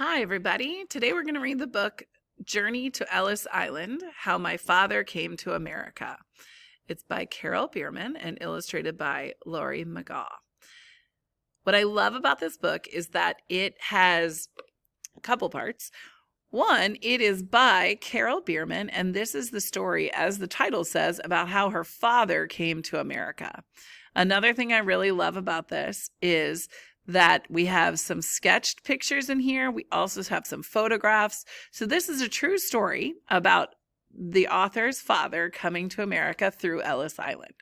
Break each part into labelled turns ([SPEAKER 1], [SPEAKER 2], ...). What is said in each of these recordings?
[SPEAKER 1] Hi, everybody. Today we're going to read the book Journey to Ellis Island, How My Father Came to America. It's by Carol Bierman and illustrated by Laurie McGaw. What I love about this book is that it has a couple parts. One, it is by Carol Bierman, and this is the story, as the title says, about how her father came to America. Another thing I really love about this is that we have some sketched pictures in here. We also have some photographs. So this is a true story about the author's father coming to America through Ellis Island.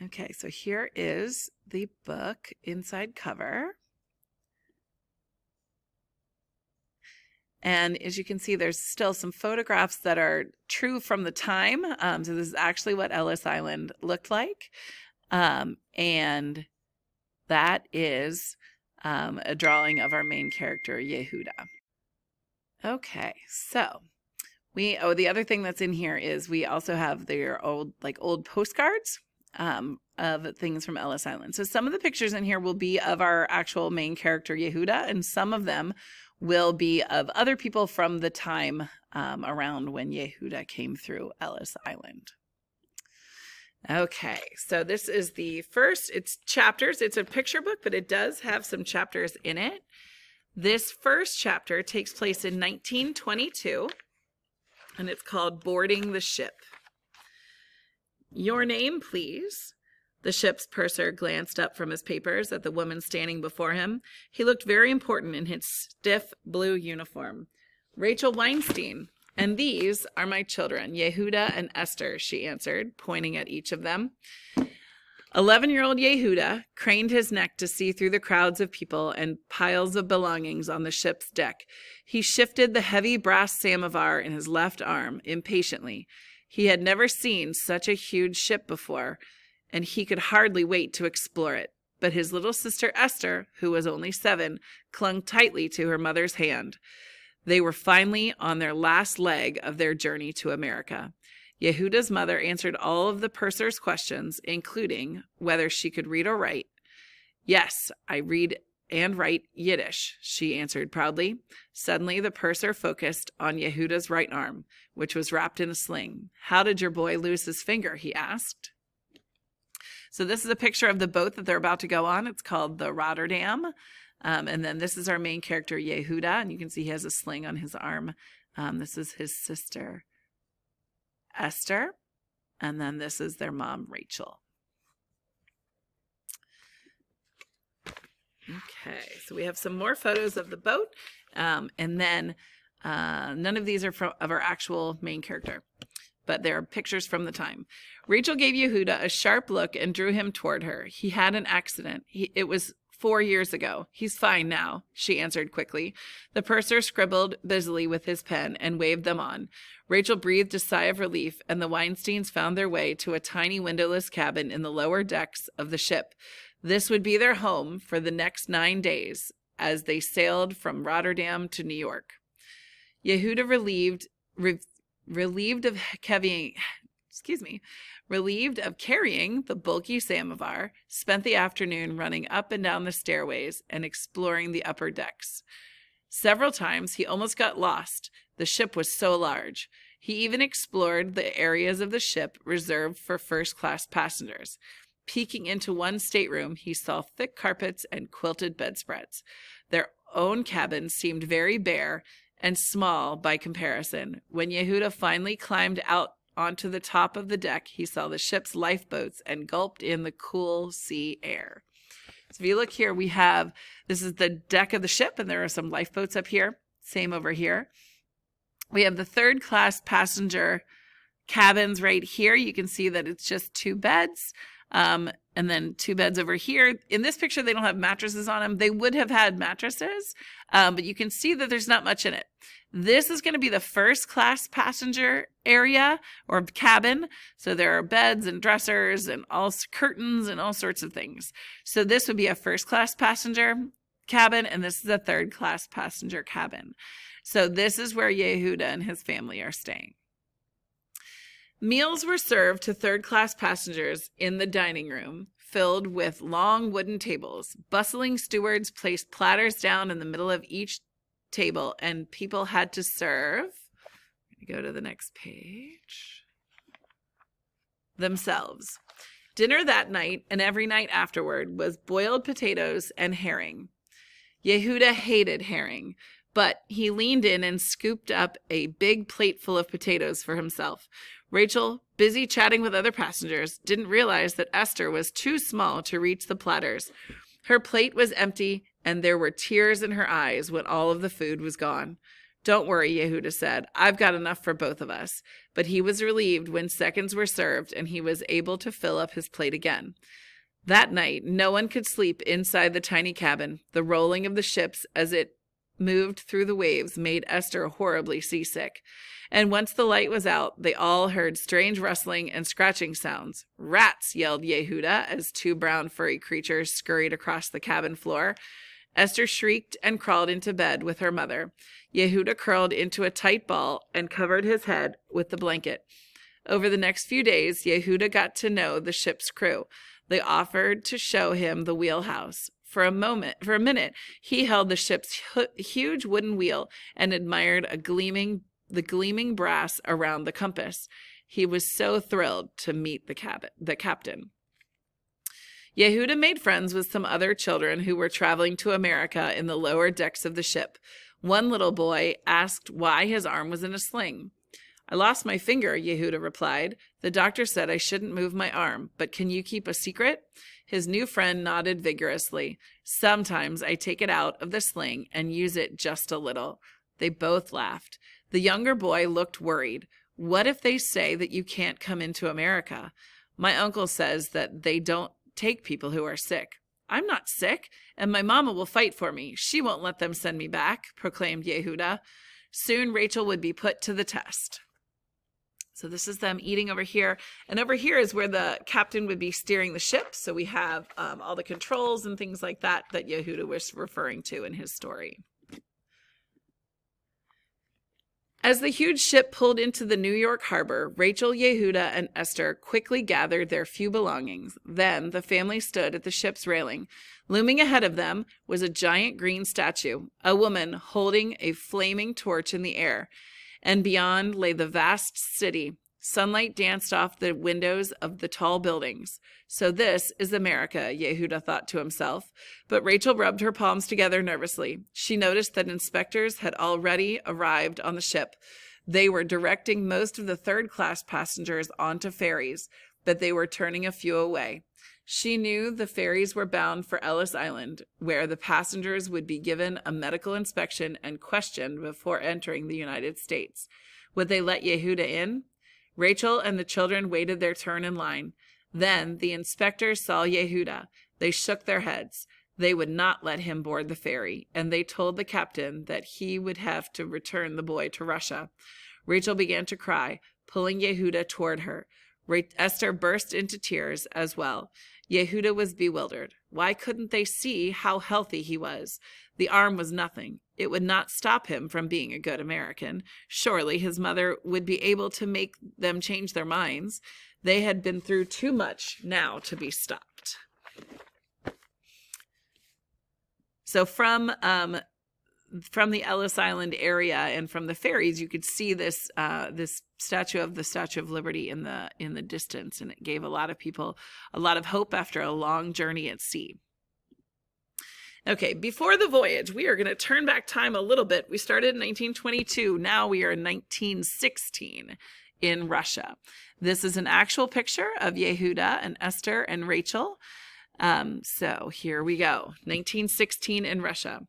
[SPEAKER 1] Okay, so here is the book inside cover. And as you can see, there's still some photographs that are true from the time. So this is actually what Ellis Island looked like. And that is a drawing of our main character, Yehuda. Okay, so the other thing that's in here is we also have their old postcards of things from Ellis Island. So some of the pictures in here will be of our actual main character, Yehuda, and some of them will be of other people from the time around when Yehuda came through Ellis Island. Okay, so this is the first, it's chapters. It's a picture book, but it does have some chapters in it. This first chapter takes place in 1922, and it's called Boarding the Ship. Your name, please. The ship's purser glanced up from his papers at the woman standing before him. He looked very important in his stiff blue uniform. Rachel Weinstein. And these are my children, Yehuda and Esther, she answered, pointing at each of them. 11-year-old Yehuda craned his neck to see through the crowds of people and piles of belongings on the ship's deck. He shifted the heavy brass samovar in his left arm impatiently. He had never seen such a huge ship before, and he could hardly wait to explore it. But his little sister Esther, who was only 7, clung tightly to her mother's hand. They were finally on their last leg of their journey to America. Yehuda's mother answered all of the purser's questions, including whether she could read or write. Yes, I read and write Yiddish, she answered proudly. Suddenly, the purser focused on Yehuda's right arm, which was wrapped in a sling. How did your boy lose his finger? He asked. So this is a picture of the boat that they're about to go on. It's called the Rotterdam. And then this is our main character, Yehuda, and you can see he has a sling on his arm. This is his sister, Esther, and then this is their mom, Rachel. Okay, so we have some more photos of the boat, and then none of these are of our actual main character, but they're pictures from the time. Rachel gave Yehuda a sharp look and drew him toward her. He had an accident. It was 4 years ago. He's fine now, she answered quickly. The purser scribbled busily with his pen and waved them on. Rachel breathed a sigh of relief, and the Weinsteins found their way to a tiny windowless cabin in the lower decks of the ship. This would be their home for the next 9 days as they sailed from Rotterdam to New York. Yehuda, relieved of carrying the bulky samovar, spent the afternoon running up and down the stairways and exploring the upper decks. Several times he almost got lost. The ship was so large. He even explored the areas of the ship reserved for first-class passengers. Peeking into one stateroom, he saw thick carpets and quilted bedspreads. Their own cabin seemed very bare and small by comparison. When Yehuda finally climbed out onto the top of the deck, he saw the ship's lifeboats and gulped in the cool sea air. So if you look here, this is the deck of the ship, and there are some lifeboats up here. Same over here. We have the third-class passenger cabins right here. You can see that it's just 2 beds, and then 2 beds over here. In this picture, they don't have mattresses on them. They would have had mattresses, but you can see that there's not much in it. This is going to be the first-class passenger area or cabin. So there are beds and dressers and all curtains and all sorts of things. So this would be a first-class passenger cabin, and this is a third-class passenger cabin. So this is where Yehuda and his family are staying. Meals were served to third-class passengers in the dining room. filled with long wooden tables. Bustling stewards placed platters down in the middle of each table, and people had to serve. Go to the next page. Themselves. Dinner that night and every night afterward was boiled potatoes and herring. Yehuda hated herring, but he leaned in and scooped up a big plate full of potatoes for himself. Rachel, busy chatting with other passengers, didn't realize that Esther was too small to reach the platters. Her plate was empty, and there were tears in her eyes when all of the food was gone. "Don't worry," Yehuda said. "I've got enough for both of us." But he was relieved when seconds were served and he was able to fill up his plate again. That night, no one could sleep inside the tiny cabin. The rolling of the ships as it moved through the waves made Esther horribly seasick. And once the light was out, they all heard strange rustling and scratching sounds. "Rats!" yelled Yehuda as two brown furry creatures scurried across the cabin floor. Esther shrieked and crawled into bed with her mother. Yehuda curled into a tight ball and covered his head with the blanket. Over the next few days, Yehuda got to know the ship's crew. They offered to show him the wheelhouse. For a minute, he held the ship's huge wooden wheel and admired the gleaming brass around the compass. He was so thrilled to meet the captain. Yehuda made friends with some other children who were traveling to America in the lower decks of the ship. One little boy asked why his arm was in a sling. "I lost my finger," Yehuda replied. "The doctor said I shouldn't move my arm, but can you keep a secret?" His new friend nodded vigorously. "Sometimes I take it out of the sling and use it just a little." They both laughed. The younger boy looked worried. "What if they say that you can't come into America? My uncle says that they don't take people who are sick." "I'm not sick, and my mama will fight for me. She won't let them send me back," proclaimed Yehuda. Soon Rachel would be put to the test. So this is them eating over here. And over here is where the captain would be steering the ship. So we have all the controls and things like that Yehuda was referring to in his story. As the huge ship pulled into the New York harbor, Rachel, Yehuda, and Esther quickly gathered their few belongings. Then the family stood at the ship's railing. Looming ahead of them was a giant green statue, a woman holding a flaming torch in the air. And beyond lay the vast city. Sunlight danced off the windows of the tall buildings. So this is America, Yehuda thought to himself. But Rachel rubbed her palms together nervously. She noticed that inspectors had already arrived on the ship. They were directing most of the third-class passengers onto ferries, but they were turning a few away. She knew the ferries were bound for Ellis Island, where the passengers would be given a medical inspection and questioned before entering the United States. Would they let Yehuda in? Rachel and the children waited their turn in line. Then the inspectors saw Yehuda. They shook their heads. They would not let him board the ferry, and they told the captain that he would have to return the boy to Russia. Rachel began to cry, pulling Yehuda toward her. Esther burst into tears as well. Yehuda was bewildered. Why couldn't they see how healthy he was? The arm was nothing. It would not stop him from being a good American. Surely his mother would be able to make them change their minds. They had been through too much now to be stopped. So from the Ellis Island area and from the ferries, you could see this statue of the Statue of Liberty in the distance, and it gave a lot of people a lot of hope after a long journey at sea. Okay, before the voyage, we are going to turn back time a little bit. We started in 1922. Now we are in 1916 in Russia. This is an actual picture of Yehuda and Esther and Rachel. So here we go. 1916 in Russia.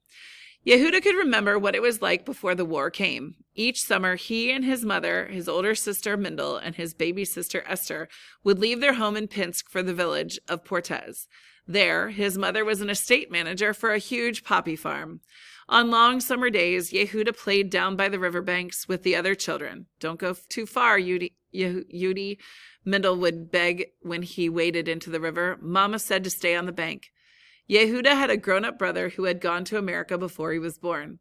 [SPEAKER 1] Yehuda could remember what it was like before the war came. Each summer, he and his mother, his older sister Mindel, and his baby sister Esther would leave their home in Pinsk for the village of Portez. There, his mother was an estate manager for a huge poppy farm. On long summer days, Yehuda played down by the riverbanks with the other children. "Don't go too far, Yudi," Mindel would beg when he waded into the river. "Mama said to stay on the bank." Yehuda had a grown-up brother who had gone to America before he was born.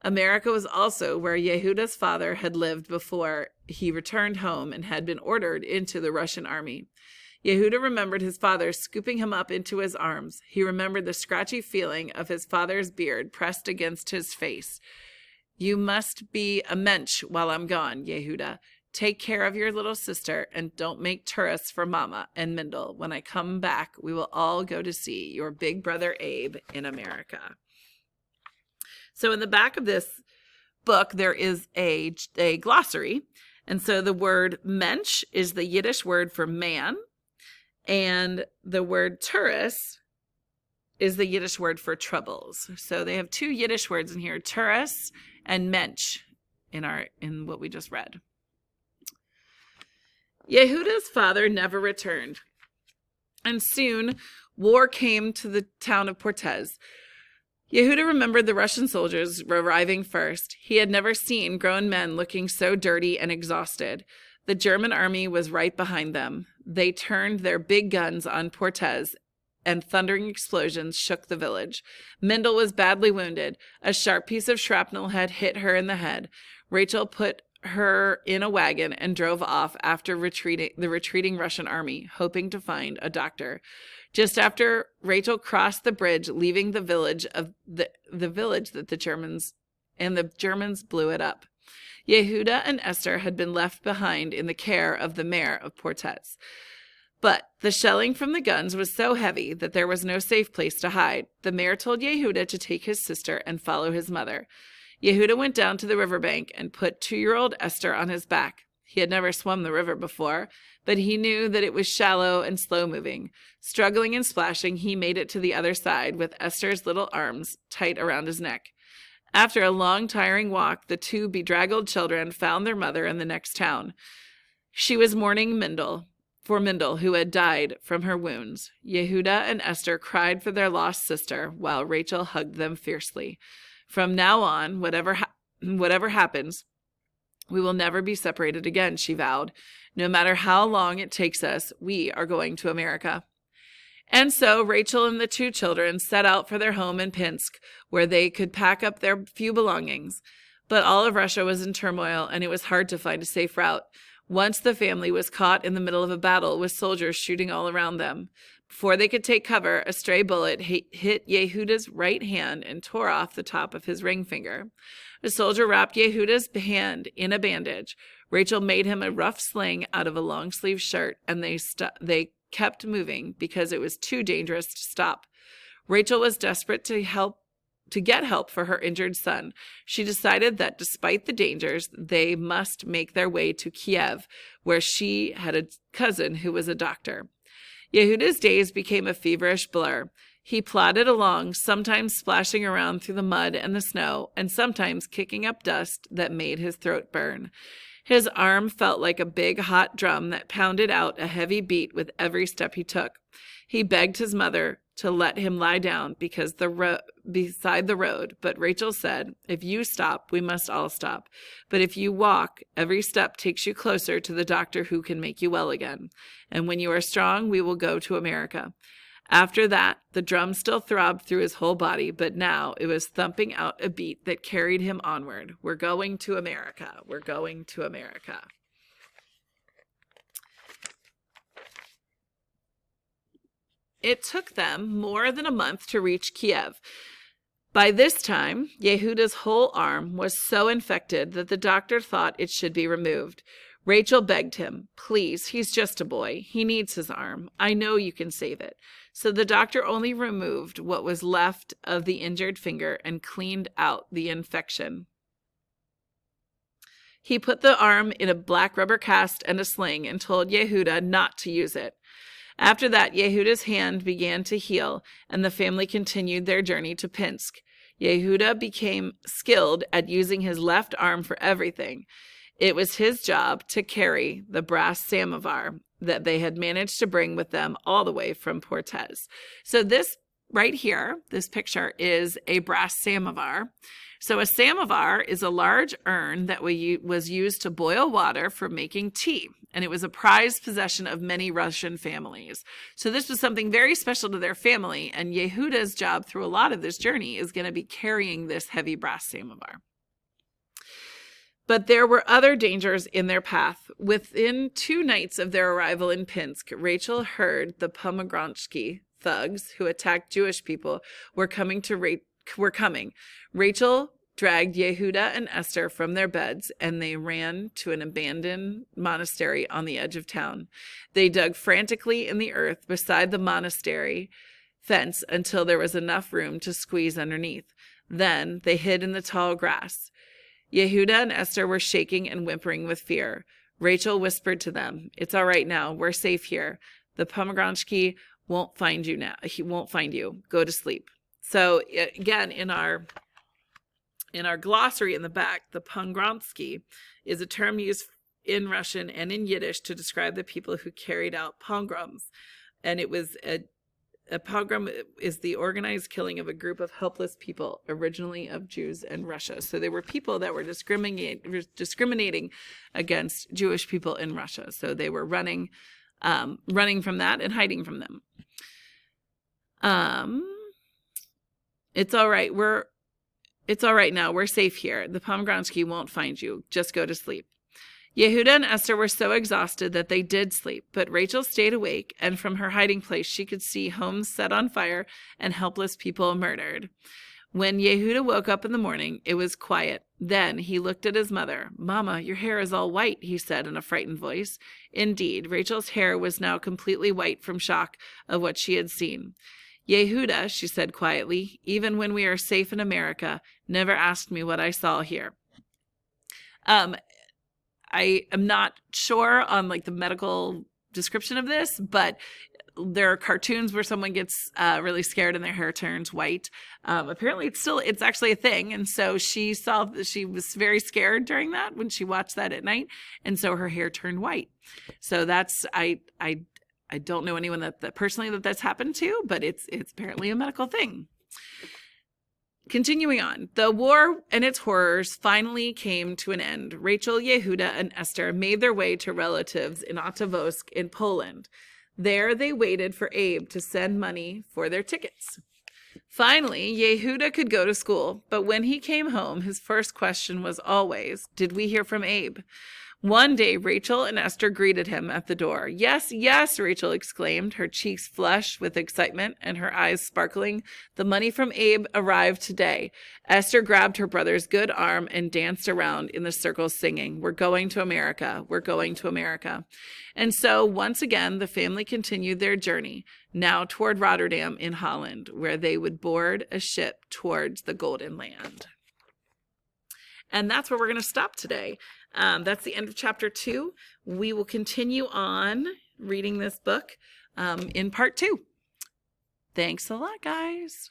[SPEAKER 1] America was also where Yehuda's father had lived before he returned home and had been ordered into the Russian army. Yehuda remembered his father scooping him up into his arms. He remembered the scratchy feeling of his father's beard pressed against his face. You must be a mensch while I'm gone, Yehuda. Take care of your little sister and don't make tourists for Mama and Mendel. When I come back, we will all go to see your big brother Abe in America. So in the back of this book, there is a glossary. And so the word mensch is the Yiddish word for man. And the word tourist is the Yiddish word for troubles. So they have two Yiddish words in here, tourist and mensch, in what we just read. Yehuda's father never returned, and soon war came to the town of Portez. Yehuda remembered the Russian soldiers arriving first. He had never seen grown men looking so dirty and exhausted. The German army was right behind them. They turned their big guns on Portez, and thundering explosions shook the village. Mendel was badly wounded. A sharp piece of shrapnel had hit her in the head. Rachel put her in a wagon and drove off after the retreating Russian army, hoping to find a doctor. Just after Rachel crossed the bridge, leaving the village that the Germans blew it up. Yehuda and Esther had been left behind in the care of the mayor of Portez. But the shelling from the guns was so heavy that there was no safe place to hide. The mayor told Yehuda to take his sister and follow his mother. Yehuda went down to the riverbank and put 2-year-old Esther on his back. He had never swum the river before, but he knew that it was shallow and slow-moving. Struggling and splashing, he made it to the other side with Esther's little arms tight around his neck. After a long, tiring walk, the 2 bedraggled children found their mother in the next town. She was mourning for Mendel, who had died from her wounds. Yehuda and Esther cried for their lost sister, while Rachel hugged them fiercely. From now on, whatever happens, we will never be separated again, she vowed. No matter how long it takes us, we are going to America. And so Rachel and the 2 children set out for their home in Pinsk, where they could pack up their few belongings. But all of Russia was in turmoil, and it was hard to find a safe route. Once the family was caught in the middle of a battle with soldiers shooting all around them. Before they could take cover, a stray bullet hit Yehuda's right hand and tore off the top of his ring finger. A soldier wrapped Yehuda's hand in a bandage. Rachel made him a rough sling out of a long-sleeved shirt, and they kept moving because it was too dangerous to stop. Rachel was desperate to get help for her injured son. She decided that despite the dangers, they must make their way to Kiev, where she had a cousin who was a doctor. Yehuda's days became a feverish blur. He plodded along, sometimes splashing around through the mud and the snow, and sometimes kicking up dust that made his throat burn. His arm felt like a big hot drum that pounded out a heavy beat with every step he took. He begged his mother to let him lie down beside the road, but Rachel said, "If you stop, we must all stop. But if you walk, every step takes you closer to the doctor who can make you well again. And when you are strong, we will go to America." After that, the drum still throbbed through his whole body, but now it was thumping out a beat that carried him onward. We're going to America. We're going to America. It took them more than a month to reach Kiev. By this time, Yehuda's whole arm was so infected that the doctor thought it should be removed. Rachel begged him, "Please, he's just a boy. He needs his arm. I know you can save it." So the doctor only removed what was left of the injured finger and cleaned out the infection. He put the arm in a black rubber cast and a sling and told Yehuda not to use it. After that, Yehuda's hand began to heal, and the family continued their journey to Pinsk. Yehuda became skilled at using his left arm for everything. It was his job to carry the brass samovar that they had managed to bring with them all the way from Portez. So this right here, this picture, is a brass samovar. So a samovar is a large urn that was used to boil water for making tea, and it was a prized possession of many Russian families. So this was something very special to their family, and Yehuda's job through a lot of this journey is going to be carrying this heavy brass samovar. But there were other dangers in their path. Within 2 nights of their arrival in Pinsk, Rachel heard the Pomegrantsky thugs who attacked Jewish people were coming. Rachel dragged Yehuda and Esther from their beds, and they ran to an abandoned monastery on the edge of town. They dug frantically in the earth beside the monastery fence until there was enough room to squeeze underneath. Then they hid in the tall grass. Yehuda and Esther were shaking and whimpering with fear. Rachel whispered to them, "It's all right now. We're safe here. The Pomegrantsky won't find you now. He won't find you. Go to sleep." So again, in our glossary in the back, the Pomegrantsky is a term used in Russian and in Yiddish to describe the people who carried out pogroms. And it was a pogrom is the organized killing of a group of helpless people, originally of Jews in Russia. So they were people that were discriminating against Jewish people in Russia. So they were running from that and hiding from them. It's all right. It's all right now. We're safe here. The Pomegrantsky won't find you. Just go to sleep. Yehuda and Esther were so exhausted that they did sleep, but Rachel stayed awake, and from her hiding place she could see homes set on fire and helpless people murdered. When Yehuda woke up in the morning, it was quiet. Then he looked at his mother. "Mama, your hair is all white," he said in a frightened voice. Indeed, Rachel's hair was now completely white from shock of what she had seen. "Yehuda," she said quietly, "even when we are safe in America, never asked me what I saw here." I am not sure on like the medical description of this, but there are cartoons where someone gets really scared and their hair turns white. Apparently it's actually a thing. And so she was very scared during that when she watched that at night. And so her hair turned white. So that's, I don't know anyone that personally that's happened to, but it's apparently a medical thing. Continuing on, the war and its horrors finally came to an end. Rachel, Yehuda, and Esther made their way to relatives in Ottavovsk in Poland. There they waited for Abe to send money for their tickets. Finally, Yehuda could go to school, but when he came home, his first question was always, "Did we hear from Abe?" One day, Rachel and Esther greeted him at the door. "Yes, yes," Rachel exclaimed, her cheeks flushed with excitement and her eyes sparkling. "The money from Abe arrived today." Esther grabbed her brother's good arm and danced around in the circle singing, "We're going to America. We're going to America." And so, once again, the family continued their journey, now toward Rotterdam in Holland, where they would board a ship towards the Golden Land. And that's where we're going to stop today. That's the end of chapter 2. We will continue on reading this book in part 2. Thanks a lot, guys.